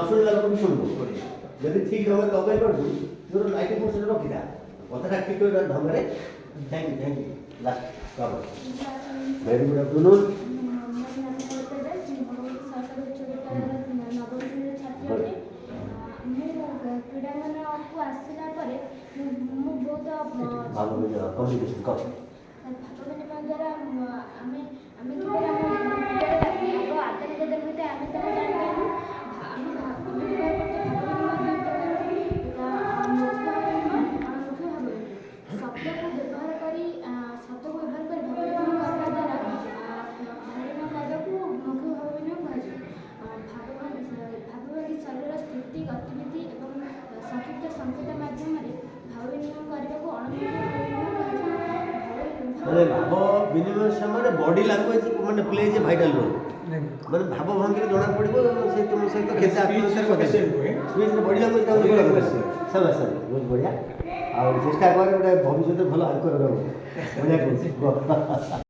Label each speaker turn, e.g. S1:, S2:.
S1: ଶୁଣିଲା ଲୋକ ବି ଶୁଣିବ ଯଦି ଠିକ୍ ଭାବରେ ଲଗାଇ ପାରୁଛୁ ତୋର 90% ରଖିଥା କଥାଟା ଠିକ୍ ଢଙ୍ଗରେ thank you last very good afternoon.
S2: କ୍ରୀଡ଼ାଙ୍ଗନକୁ ଆସିଲା ପରେ ମୁଁ ବହୁତ
S1: କମ୍ୟୁନିକେସନ୍ କର
S2: ଭାବ ବିନିମୟ ଦ୍ୱାରା ଆମେ ଆମେ କିପରି ଆମ ଭାବ ଆଦାନ ପ୍ରଦାନ ହୋଇଥାଏ ଆମେ ତାହା ଜାଣିପାରିବୁ। ଆମେ ଭାବ ବିନିମୟ କରୁଛେ ଭାବ ବିନିମୟ ଦୁଇ ପ୍ରକାର ମୌଖିକ ଭାବ ବିନିମୟ ଅଣମୌଖିକ ଭାବ ବିନିମୟ। ଶବ୍ଦକୁ ବ୍ୟବହାର କରି ଭାବ ବିନିମୟ କରିବା ଦ୍ୱାରା ଭାବ ବିନିମୟ କରିବାକୁ ମୌଖିକ ଭାବ ବିନିମୟ କୁହାଯାଏ। ଭାବବାଦୀ ଶରୀରର ସ୍ଥିତି ଗତିବିଧି ଏବଂ ସଂକ୍ଷିପ୍ତ ସଂକେତ ମାଧ୍ୟମରେ ଭାବ ବିନିମୟ କରିବାକୁ ଅଣମୌଖିକ ଭାବ ବିନିମୟ କୁହାଯାଏ।
S1: ମାନେ ଭାବ ବିନିମୟ ସମୟରେ ବଡି ଲାଙ୍ଗୁଏଜ ମାନେ ପ୍ଲେ ଯେ ଭାଇଟାଲ ରୋଲ ମାନେ ଭାବ ଭଙ୍ଗୀରେ ଜଣା ପଡିବ ସେ ତୁମ ସହିତ କେତେ ଆତ୍ମବିଶ୍ୱାସ ସ୍ପିଚରେ ବଡି ଲାଙ୍ଗୁଏଜ ବହୁତ ବଢିଆ ଆଉ ଚେଷ୍ଟା କରେ ଗୋଟେ ଭବିଷ୍ୟତରେ ଭଲ ଆଙ୍କର ରହିବ ବଢିଆ କହୁଛି।